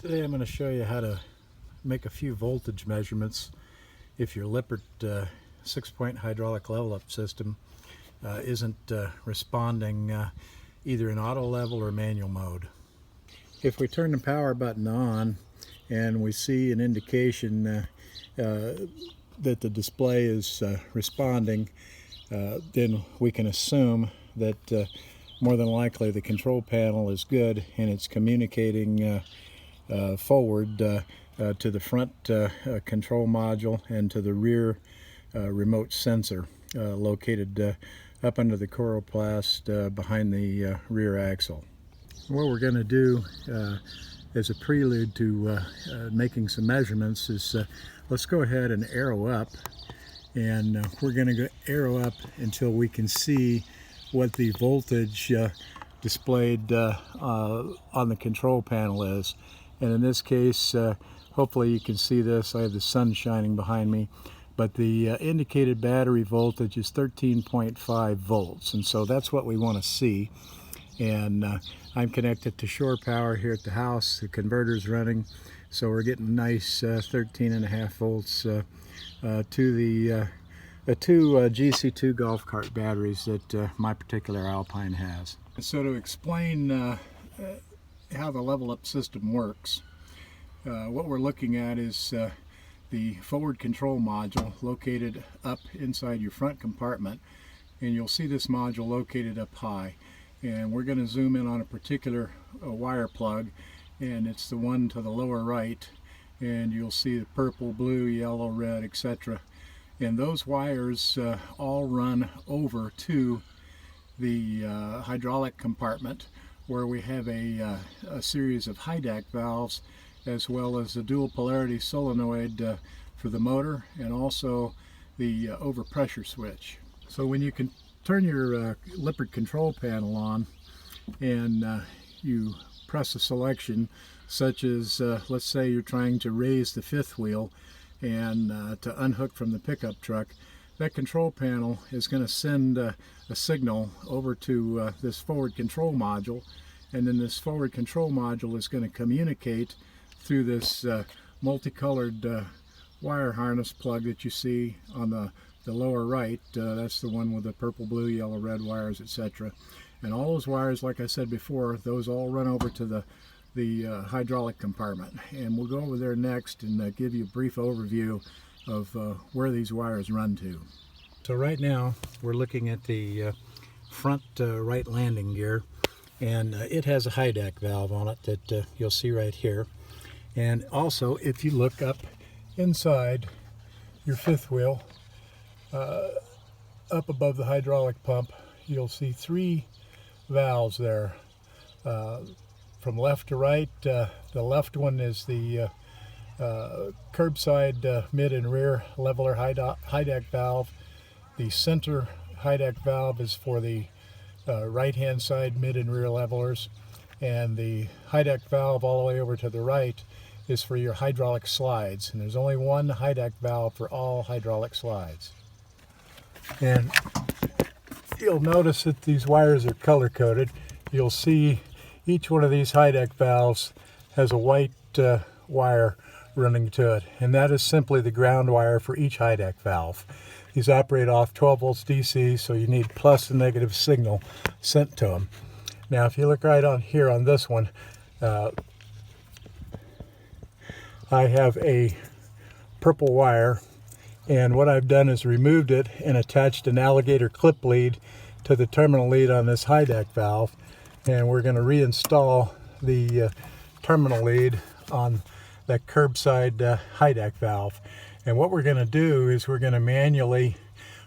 Today I'm going to show you how to make a few voltage measurements if your Lippert 6-point hydraulic level-up system isn't responding either in auto level or manual mode. If we turn the power button on and we see an indication that the display is responding, then we can assume that more than likely the control panel is good and it's communicating forward to the front control module and to the rear remote sensor located up under the coroplast behind the rear axle. What we're going to do as a prelude to making some measurements is let's go ahead and arrow up, and we're going to go arrow up until we can see what the voltage displayed on the control panel is. And in this case, hopefully you can see this. I have the sun shining behind me, but the indicated battery voltage is 13.5 volts, and so that's what we want to see. And I'm connected to shore power here at the house. The converter's running, so we're getting nice 13.5 volts to the two GC2 golf cart batteries that my particular Alpine has. So to explain how the level up system works, what we're looking at is the forward control module located up inside your front compartment, and you'll see this module located up high, and we're going to zoom in on a particular wire plug, and it's the one to the lower right, and you'll see the purple, blue, yellow, red, etc. And those wires all run over to the hydraulic compartment, where we have a series of Hydac valves, as well as a dual polarity solenoid for the motor, and also the overpressure switch. So when you can turn your Lippert control panel on and you press a selection, such as let's say you're trying to raise the fifth wheel and to unhook from the pickup truck, that control panel is going to send a signal over to this forward control module, and then this forward control module is going to communicate through this multicolored wire harness plug that you see on the lower right. That's the one with the purple, blue, yellow, red wires, etc. And all those wires, like I said before, those all run over to the hydraulic compartment, and we'll go over there next and give you a brief overview of where these wires run to. So right now we're looking at the front right landing gear, and it has a Hydac valve on it that you'll see right here. And also, if you look up inside your fifth wheel, up above the hydraulic pump, you'll see three valves there, from left to right. The left one is the curbside mid and rear leveler Hydac valve. The center Hydac valve is for the right hand side mid and rear levelers, and the Hydac valve all the way over to the right is for your hydraulic slides, and there's only one Hydac valve for all hydraulic slides. And you'll notice that these wires are color coded. You'll see each one of these Hydac valves has a white wire running to it, and that is simply the ground wire for each Hydac valve. These operate off 12 volts DC, so you need plus and negative signal sent to them. Now if you look right on here on this one, I have a purple wire, and what I've done is removed it and attached an alligator clip lead to the terminal lead on this Hydac valve, and we're going to reinstall the terminal lead on that curbside Hydac valve. And what we're going to do is we're going to manually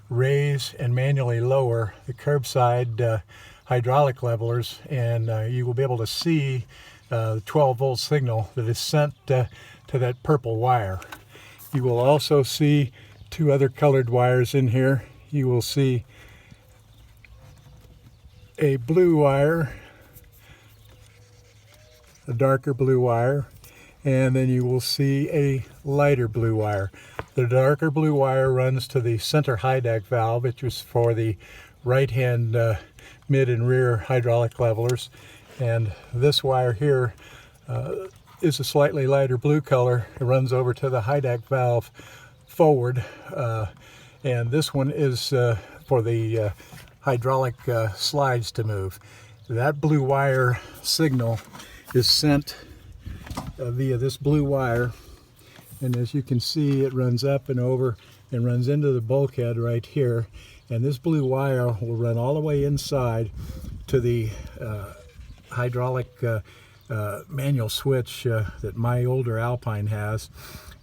raise and manually lower the curbside hydraulic levelers, and you will be able to see the 12 volt signal that is sent to that purple wire. You will also see two other colored wires in here. You will see a blue wire, a darker blue wire, and then you will see a lighter blue wire. The darker blue wire runs to the center Hydac valve, which is for the right hand mid and rear hydraulic levelers, and this wire here is a slightly lighter blue color. It runs over to the Hydac valve forward, and this one is for the hydraulic slides to move. That blue wire signal is sent via this blue wire, and as you can see, it runs up and over and runs into the bulkhead right here, and this blue wire will run all the way inside to the hydraulic manual switch that my older Alpine has,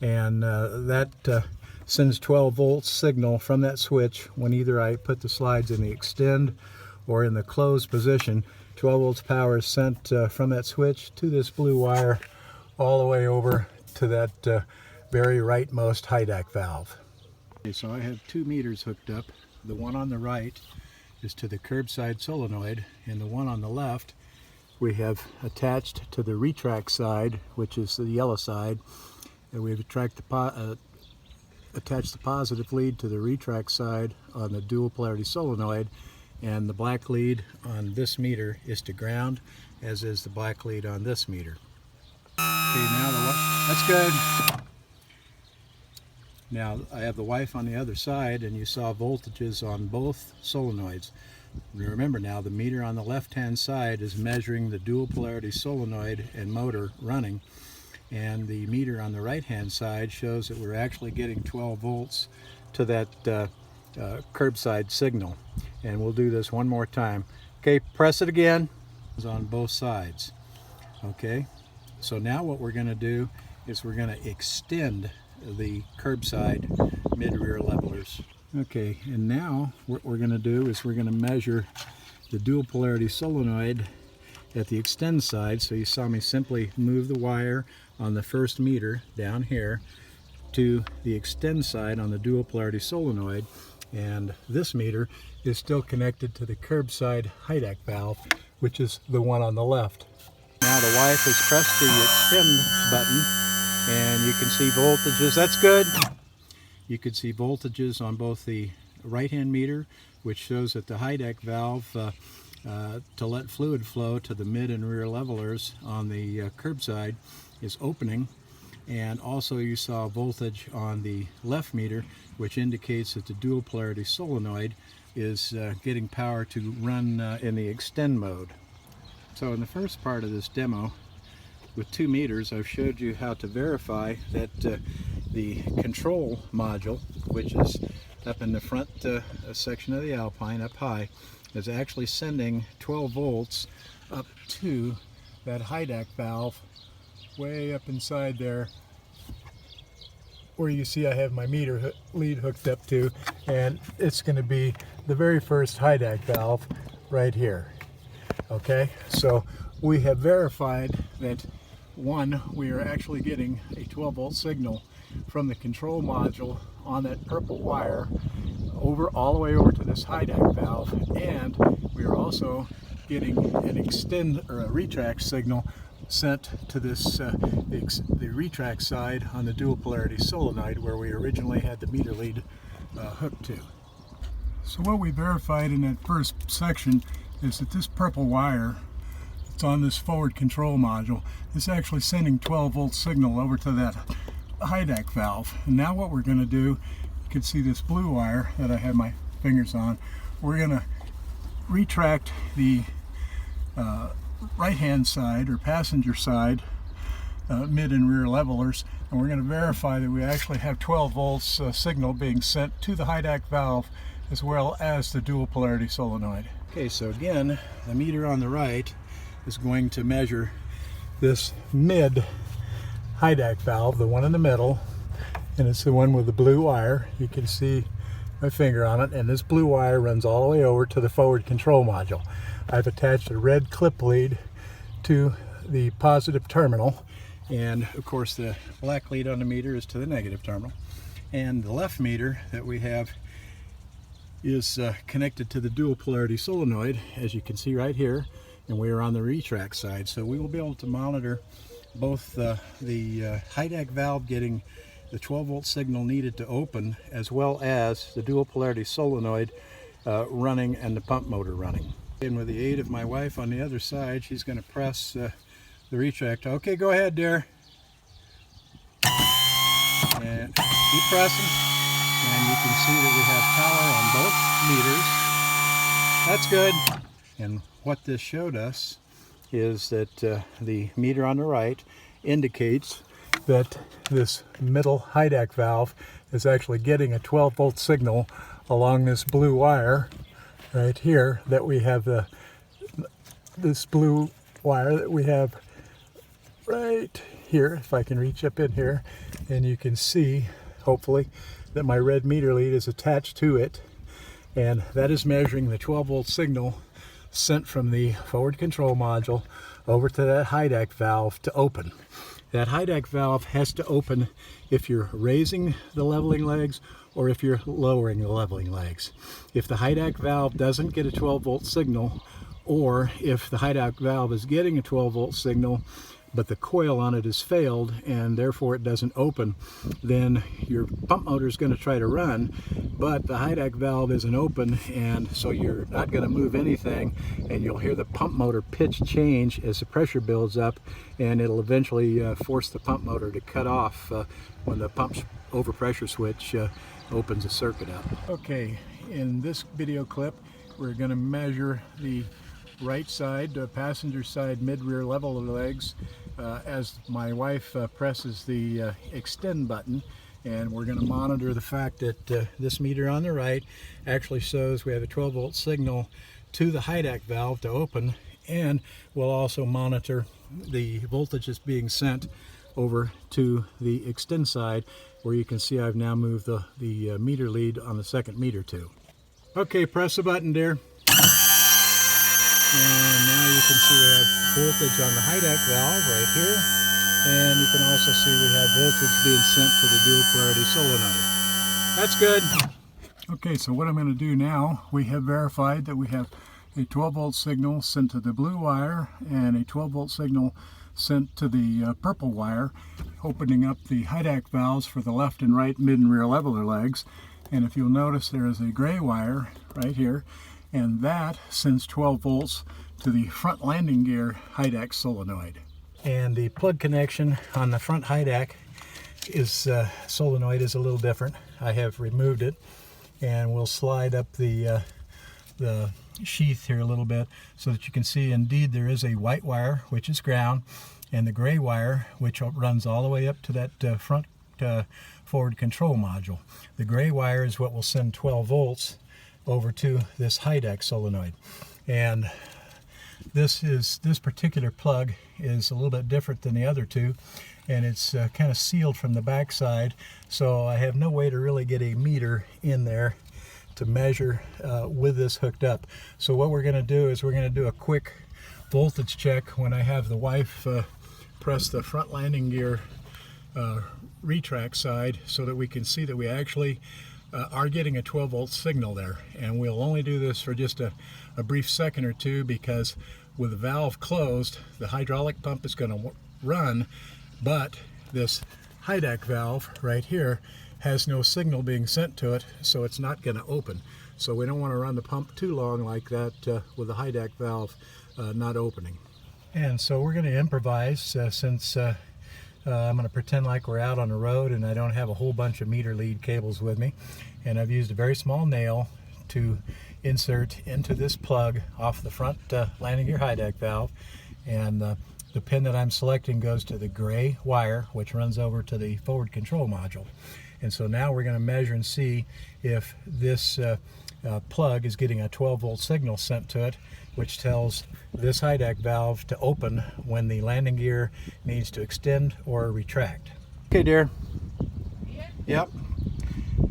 and that sends 12 volts signal from that switch when either I put the slides in the extend or in the closed position. 12 volts power is sent from that switch to this blue wire all the way over to that very rightmost Hydac valve. Okay, so I have 2 meters hooked up. The one on the right is to the curbside solenoid, and the one on the left we have attached to the retract side, which is the yellow side, and we've attached the positive lead to the retract side on the dual polarity solenoid, and the black lead on this meter is to ground, as is the black lead on this meter. Okay, now that's good. Now I have the wife on the other side, and you saw voltages on both solenoids. Remember now, the meter on the left hand side is measuring the dual polarity solenoid and motor running, and the meter on the right hand side shows that we're actually getting 12 volts to that curbside signal. And we'll do this one more time. Okay, press it again. It's on both sides. Okay, so now what we're going to do is we're going to extend the curbside mid-rear levelers. Okay, and now what we're going to do is we're going to measure the dual polarity solenoid at the extend side. So you saw me simply move the wire on the first meter down here to the extend side on the dual polarity solenoid, and this meter is still connected to the curbside Hydac valve, which is the one on the left. Now the wife has pressed the extend button, and you can see voltages. That's good. You can see voltages on both the right hand meter, which shows that the Hydac valve to let fluid flow to the mid and rear levelers on the curbside is opening, and also you saw voltage on the left meter, which indicates that the dual polarity solenoid is getting power to run in the extend mode. So in the first part of this demo with 2 meters, I've showed you how to verify that the control module, which is up in the front section of the Alpine up high, is actually sending 12 volts up to that Hydac valve way up inside there, where you see I have my meter lead hooked up to, and it's going to be the very first Hydac valve right here. Okay, so we have verified that, one, we are actually getting a 12 volt signal from the control module on that purple wire all the way over to this Hydac valve, and we are also getting an extend or a retract signal sent to this the retract side on the dual polarity solenoid, where we originally had the meter lead hooked to. So what we verified in that first section is that this purple wire that's on this forward control module is actually sending 12 volt signal over to that Hydac valve. And now what we're going to do, you can see this blue wire that I have my fingers on, we're going to retract the right hand side or passenger side mid and rear levelers, and we're going to verify that we actually have 12 volts signal being sent to the Hydac valve as well as the dual polarity solenoid. Okay, so again, the meter on the right is going to measure this mid Hydac valve, the one in the middle, and it's the one with the blue wire. You can see my finger on it, and this blue wire runs all the way over to the forward control module. I've attached a red clip lead to the positive terminal, and of course the black lead on the meter is to the negative terminal, and the left meter that we have is connected to the dual polarity solenoid, as you can see right here, and we are on the retract side. So we will be able to monitor both the Hydac valve getting the 12 volt signal needed to open, as well as the dual polarity solenoid running and the pump motor running. And with the aid of my wife on the other side, she's going to press the retract. Okay, go ahead, dear. Keep pressing, and you can see that we have power on both meters. That's good. And what this showed us is that the meter on the right indicates that this middle Hydac valve is actually getting a 12-volt signal along this blue wire right here that we have this blue wire that we have right here, if I can reach up in here, and you can see hopefully that my red meter lead is attached to it, and that is measuring the 12-volt signal sent from the forward control module over to that Hydac valve to open. That Hydac valve has to open if you're raising the leveling legs or if you're lowering the leveling legs. If the Hydac valve doesn't get a 12-volt signal, or if the Hydac valve is getting a 12-volt signal but the coil on it has failed and therefore it doesn't open, then your pump motor is going to try to run, but the Hydac valve isn't open, and so you're not going to move anything, and you'll hear the pump motor pitch change as the pressure builds up, and it'll eventually force the pump motor to cut off when the pump's overpressure switch opens a circuit up. Okay, in this video clip we're going to measure the right side, passenger side mid-rear level legs as my wife presses the extend button, and we're going to monitor the fact that this meter on the right actually shows we have a 12-volt signal to the Hydac valve to open, and we'll also monitor the voltage that's being sent over to the extend side, where you can see I've now moved the meter lead on the second meter tube. Okay, press the button, dear. And now you can see we have voltage on the Hydac valve right here, and you can also see we have voltage being sent to the dual polarity solenoid. That's good. Okay, so what I'm going to do now, we have verified that we have a 12-volt signal sent to the blue wire and a 12-volt signal sent to the purple wire, opening up the Hydac valves for the left and right mid and rear leveler legs. And if you'll notice, there is a gray wire right here, and that sends 12 volts to the front landing gear Hydac solenoid. And the plug connection on the front Hydac solenoid is a little different. I have removed it, and we'll slide up the sheath here a little bit so that you can see indeed there is a white wire, which is ground, and the gray wire, which runs all the way up to that front forward control module. The gray wire is what will send 12 volts over to this Hydac solenoid, and this particular plug is a little bit different than the other two, and it's kind of sealed from the back side, so I have no way to really get a meter in there to measure with this hooked up. So what we're going to do is we're going to do a quick voltage check when I have the wife press the front landing gear retract side, so that we can see that we actually are getting a 12-volt signal there. And we'll only do this for just a brief second or two, because with the valve closed, the hydraulic pump is going to run, but this Hydac valve right here has no signal being sent to it, so it's not going to open. So we don't want to run the pump too long like that with the Hydac valve not opening. And so we're going to improvise since I'm going to pretend like we're out on the road and I don't have a whole bunch of meter lead cables with me, and I've used a very small nail to insert into this plug off the front landing gear Hydac valve, and the pin that I'm selecting goes to the gray wire, which runs over to the forward control module. And so now we're going to measure and see if this plug is getting a 12-volt signal sent to it, which tells this Hydac valve to open when the landing gear needs to extend or retract. Okay, dear. Yeah. Yep.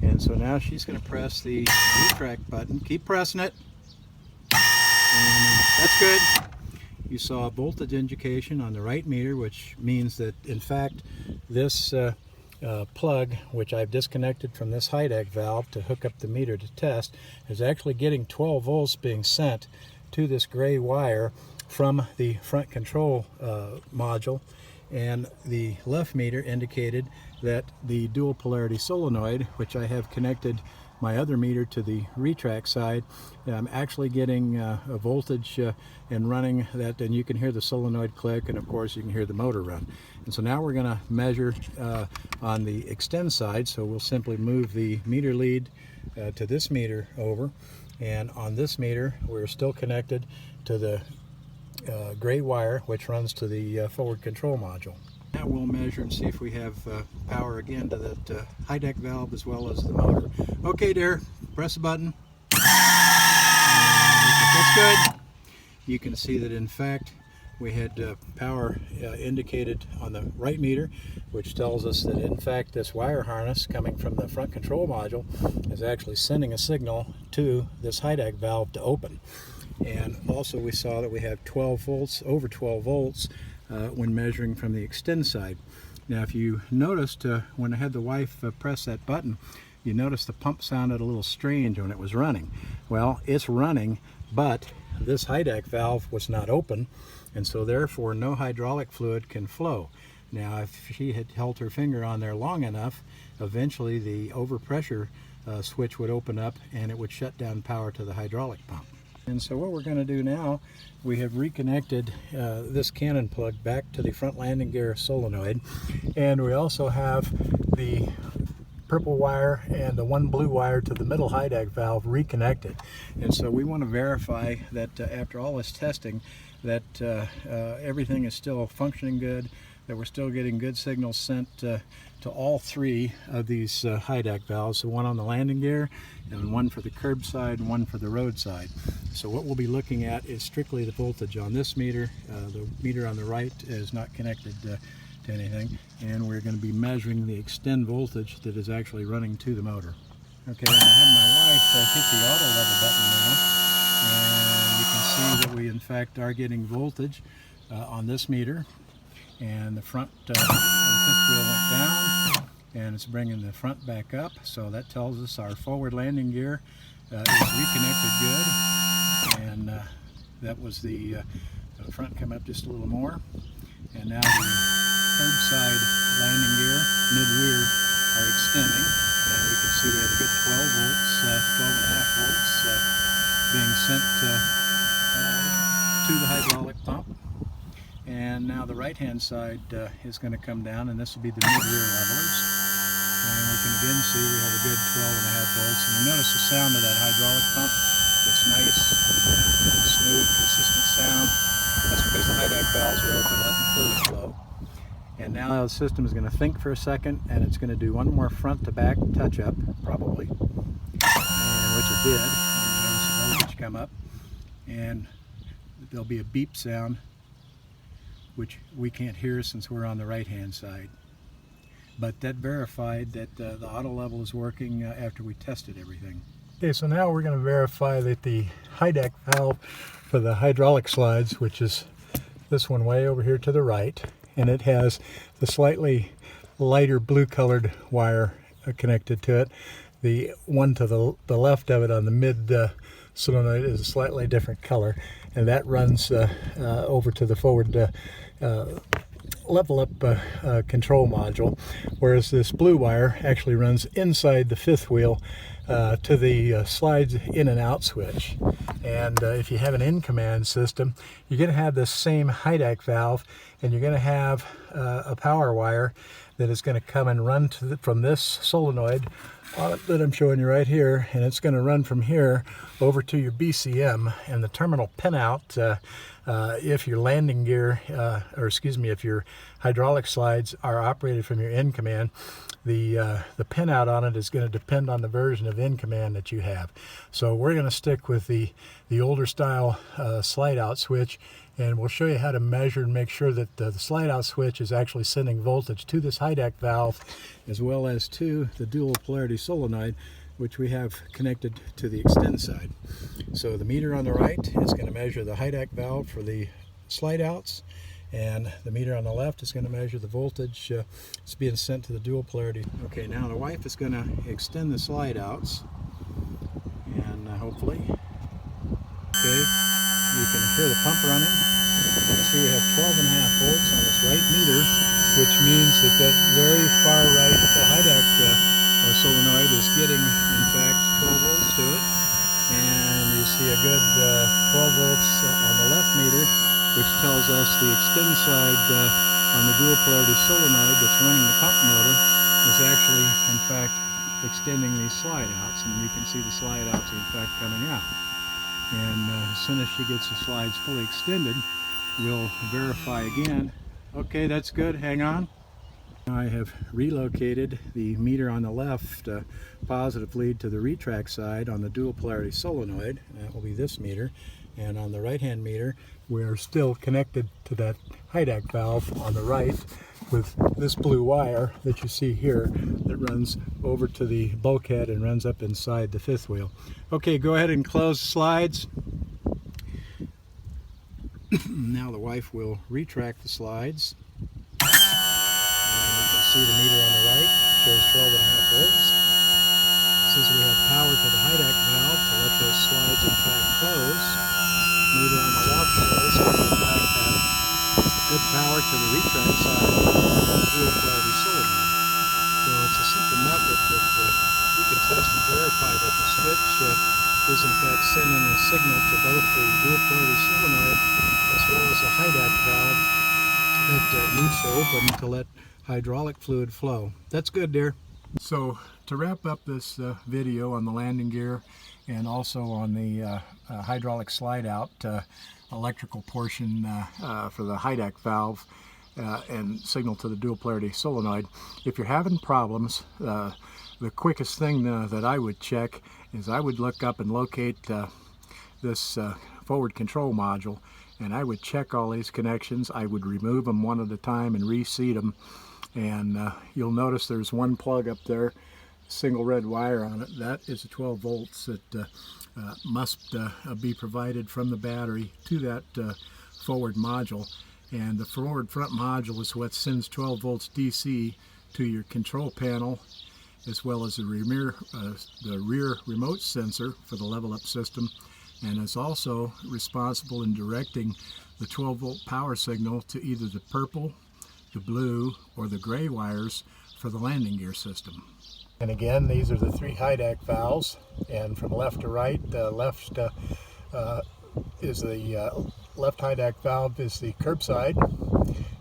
And so now she's going to press the retract button. Keep pressing it. And that's good. You saw a voltage indication on the right meter, which means that in fact this plug, which I've disconnected from this Hydac valve to hook up the meter to test, is actually getting 12 volts being sent to this gray wire from the front control module, and the left meter indicated that the dual polarity solenoid, which I have connected my other meter to the retract side, I'm actually getting a voltage and running that, and you can hear the solenoid click, and of course you can hear the motor run. And so now we're going to measure on the extend side, so we'll simply move the meter lead to this meter over, and on this meter we're still connected to the gray wire which runs to the forward control module. Now we'll measure and see if we have power again to that Hydac valve as well as the motor. Okay, dear, press the button. That's good. You can see that in fact we had power indicated on the right meter, which tells us that in fact this wire harness coming from the front control module is actually sending a signal to this Hydac valve to open. And also we saw that we have 12 volts, over 12 volts when measuring from the extend side. Now if you noticed when I had the wife press that button, you noticed the pump sounded a little strange when it was running. Well, it's running, but this Hydac valve was not open, and so therefore no hydraulic fluid can flow. Now if she had held her finger on there long enough, eventually the overpressure switch would open up and it would shut down power to the hydraulic pump. And so what we're going to do now, we have reconnected this cannon plug back to the front landing gear solenoid, and we also have the purple wire and the one blue wire to the middle Hydac valve reconnected. And so we want to verify that after all this testing that everything is still functioning good, that we're still getting good signals sent to all three of these Hydac valves, so one on the landing gear and one for the curb side and one for the road side. So what we'll be looking at is strictly the voltage on this meter. The meter on the right is not connected to anything, and we're going to be measuring the extend voltage that is actually running to the motor. Okay, and I have my wife hit the auto level button now, and you can see that we in fact are getting voltage on this meter, and the front of the fifth wheel went down and it's bringing the front back up, so that tells us our forward landing gear is reconnected good, and that was the front come up just a little more, and now the curbside landing gear mid-rear are extending, and we can see we have a good 12 volts, 12.5 volts being sent to the hydraulic pump. And now the right hand side is going to come down, and this will be the mid-rear levelers, and we can again see we have a good 12.5 volts, and you notice the sound of that hydraulic pump. It's nice, smooth, consistent sound. That's because the Hydac valves are open, letting fluid flow. And now the system is going to think for a second, and it's going to do one more front to back touch up, probably, and which it did. And you notice the voltage come up, and there'll be a beep sound, which we can't hear since we're on the right hand side. But that verified that the auto level is working after we tested everything. Okay, so now we're going to verify that the Hydac valve for the hydraulic slides, which is this one way over here to the right, and it has the slightly lighter blue colored wire connected to it. The one to the left of it on the mid solenoid is a slightly different color, and that runs over to the forward level up control module, whereas this blue wire actually runs inside the fifth wheel to the slides in and out switch. And if you have an in-command system, you're going to have this same Hydac valve, and you're going to have a power wire that is going to come and run from this solenoid that I'm showing you right here, and it's going to run from here over to your BCM, and the terminal pinout, if your landing gear, if your hydraulic slides are operated from your in-command, the pinout on it is going to depend on the version of in-command that you have. So we're going to stick with the older style slide out switch, and we'll show you how to measure and make sure that the slide out switch is actually sending voltage to this Hydac valve as well as to the dual polarity solenoid, which we have connected to the extend side. So the meter on the right is going to measure the Hydac valve for the slide outs, and the meter on the left is going to measure the voltage it's being sent to the dual polarity. Okay, now the wife is going to extend the slide outs, and hopefully, okay, you can hear the pump running. You see we have 12.5 volts on this right meter, which means that very far right Hydac solenoid is getting, in fact, be a good 12 volts on the left meter, which tells us the extend side on the dual polarity solenoid that's running the pump motor is actually, in fact, extending these slide outs, and you can see the slide outs are in fact coming out. And as soon as she gets the slides fully extended, we'll verify again. Okay, that's good. Hang on. I have relocated the meter on the left positive lead to the retract side on the dual polarity solenoid. That will be this meter. And on the right hand meter, we're still connected to that Hydac valve on the right with this blue wire that you see here that runs over to the bulkhead and runs up inside the fifth wheel. Okay, go ahead and close the slides. Now the wife will retract the slides. See the meter on the right shows 12.5 volts. Says we have power to the Hydac valve to let those slides in fact close. Meter on the left shows we in fact have good power to the retract side of the dual polarity solenoid. So it's a simple method that you can test and verify that the switch is in fact sending a signal to both the dual polarity solenoid as well as the Hydac valve that needs to open to let hydraulic fluid flow. That's good, dear. So to wrap up this video on the landing gear and also on the hydraulic slide out electrical portion for the Hydac valve and signal to the dual polarity solenoid, if you're having problems, the quickest thing that I would check is I would look up and locate this forward control module, and I would check all these connections. I would remove them one at a time and reseat them. And you'll notice there's one plug up there, single red wire on it. That is a 12 volts that must be provided from the battery to that forward module. And the forward front module is what sends 12 volts DC to your control panel, as well as the rear remote sensor for the level up system, and is also responsible in directing the 12 volt power signal to either the purple, the blue, or the gray wires for the landing gear system. And again, these are the three Hydac valves, and from left to right, left is the left Hydac valve is the curbside,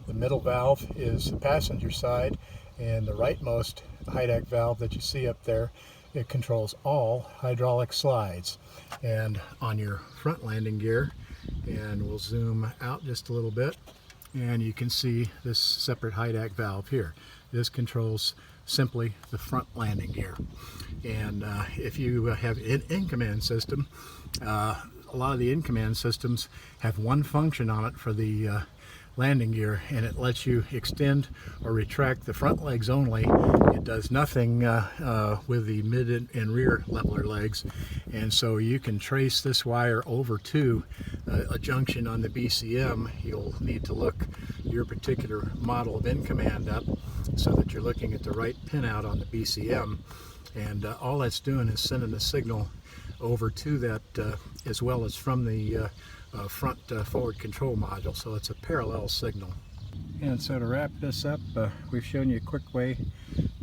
the middle valve is the passenger side, and the rightmost Hydac valve that you see up there, it controls all hydraulic slides. And on your front landing gear, and we'll zoom out just a little bit, and you can see this separate Hydac valve here. This controls simply the front landing gear. And if you have an in-command system, a lot of the in-command systems have one function on it for the landing gear, and it lets you extend or retract the front legs only. It does nothing with the mid and rear leveler legs. And so you can trace this wire over to a junction on the BCM. You'll need to look your particular model of in-command up so that you're looking at the right pinout on the BCM. And all that's doing is sending a signal over to that as well as from the front forward control module. So it's a parallel signal. And so to wrap this up, we've shown you a quick way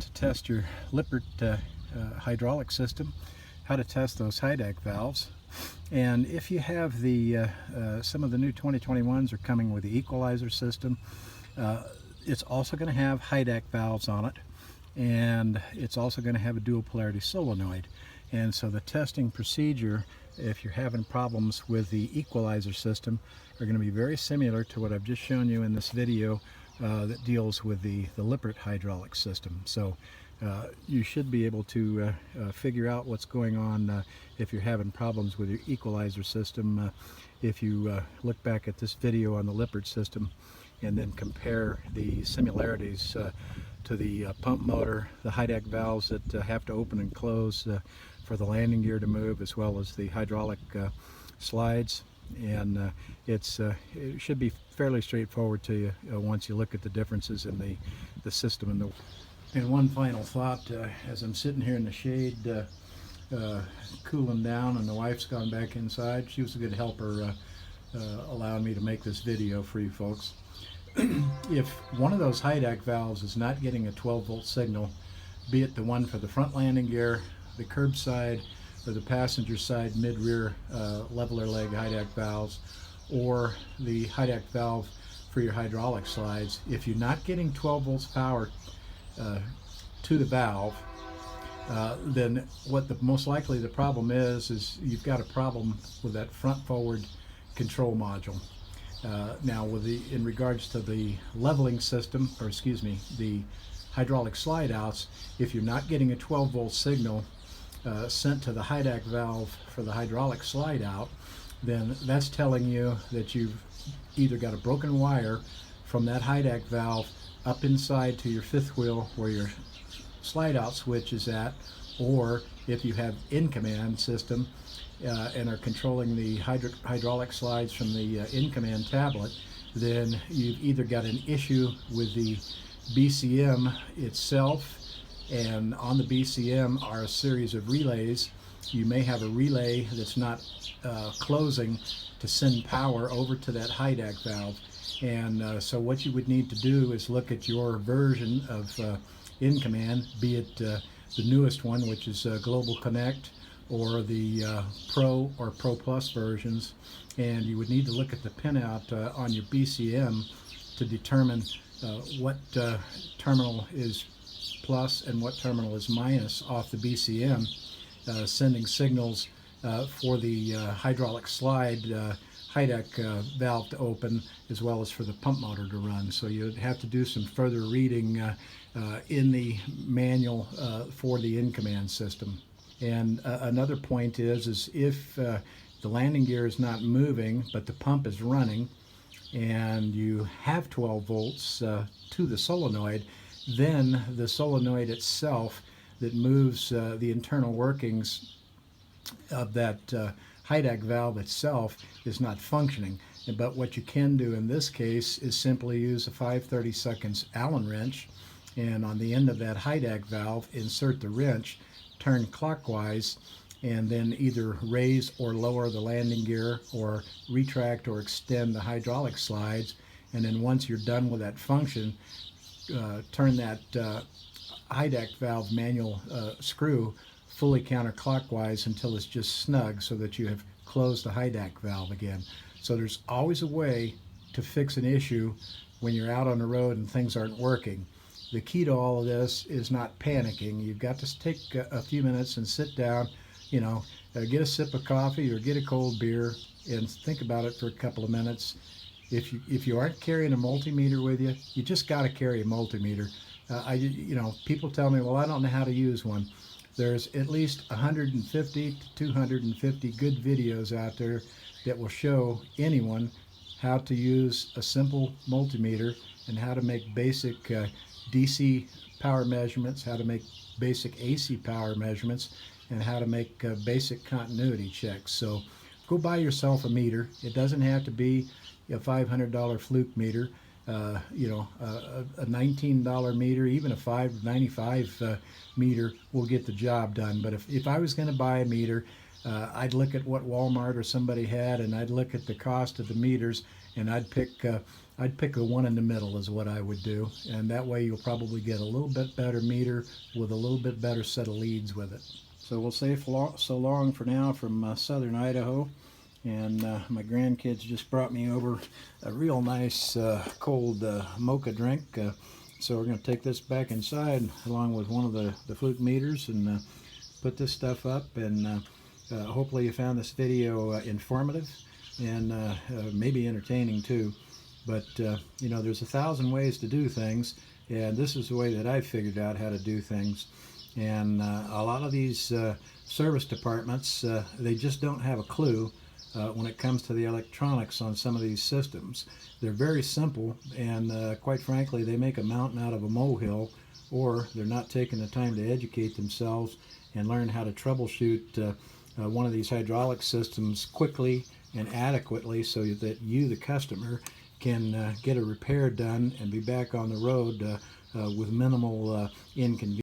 to test your Lippert hydraulic system, how to test those Hydac valves. And if you have the some of the new 2021s are coming with the equalizer system, it's also going to have Hydac valves on it, and it's also going to have a dual polarity solenoid. And so the testing procedure, if you're having problems with the equalizer system, are going to be very similar to what I've just shown you in this video that deals with the Lippert hydraulic system. So you should be able to figure out what's going on if you're having problems with your equalizer system. If you look back at this video on the Lippert system and then compare the similarities to the pump motor, the Hydac valves that have to open and close for the landing gear to move, as well as the hydraulic slides. And it should be fairly straightforward to you once you look at the differences in the system. And one final thought, as I'm sitting here in the shade cooling down and the wife's gone back inside, she was a good helper allowing me to make this video for you folks. If one of those Hydac valves is not getting a 12 volt signal, be it the one for the front landing gear, the curbside, or the passenger side mid-rear leveler leg Hydac valves, or the Hydac valve for your hydraulic slides, if you're not getting 12 volts power to the valve, then what the most likely the problem is you've got a problem with that front forward control module. Now in regards to the leveling system, or excuse me, the hydraulic slide outs, if you're not getting a 12 volt signal sent to the Hydac valve for the hydraulic slide out, then that's telling you that you've either got a broken wire from that Hydac valve up inside to your fifth wheel where your slide out switch is at, or if you have in-command system and are controlling the hydraulic slides from the in-command tablet, then you've either got an issue with the BCM itself, and on the BCM are a series of relays. You may have a relay that's not closing to send power over to that Hydac valve, and so what you would need to do is look at your version of in-command, be it the newest one, which is Global Connect, or the Pro or Pro Plus versions, and you would need to look at the pinout on your BCM to determine what terminal is plus and what terminal is minus off the BCM, sending signals for the hydraulic slide Hydac valve to open, as well as for the pump motor to run. So you'd have to do some further reading in the manual for the in-command system. And another point is if the landing gear is not moving but the pump is running, and you have 12 volts to the solenoid, then the solenoid itself that moves the internal workings of that Hydac valve itself is not functioning. But what you can do in this case is simply use a 5/32 Allen wrench, and on the end of that Hydac valve insert the wrench, turn clockwise, and then either raise or lower the landing gear or retract or extend the hydraulic slides. And then once you're done with that function, turn that Hydac valve manual screw fully counterclockwise until it's just snug, so that you have closed the Hydac valve again. So there's always a way to fix an issue when you're out on the road and things aren't working. The key to all of this is not panicking. You've got to take a few minutes and sit down, get a sip of coffee or get a cold beer and think about it for a couple of minutes. If you aren't carrying a multimeter with you, you just got to carry a multimeter. People tell me, well, I don't know how to use one. There's at least 150 to 250 good videos out there that will show anyone how to use a simple multimeter and how to make basic DC power measurements, how to make basic AC power measurements, and how to make basic continuity checks. So go buy yourself a meter. It doesn't have to be a $500 fluke meter. A $19 meter, even a $5.95 meter will get the job done. But if I was going to buy a meter, I'd look at what Walmart or somebody had, and I'd look at the cost of the meters, and I'd pick the one in the middle is what I would do. And that way you'll probably get a little bit better meter with a little bit better set of leads with it. So we'll say so long for now from southern Idaho. And my grandkids just brought me over a real nice cold mocha drink. So we're going to take this back inside along with one of the fluke meters and put this stuff up. And hopefully you found this video informative and maybe entertaining too. But there's 1,000 ways to do things, and this is the way that I've figured out how to do things. And a lot of these service departments, they just don't have a clue when it comes to the electronics on some of these systems. They're very simple, and quite frankly, they make a mountain out of a molehill, or they're not taking the time to educate themselves and learn how to troubleshoot one of these hydraulic systems quickly and adequately, so that you, the customer, can get a repair done and be back on the road with minimal inconvenience.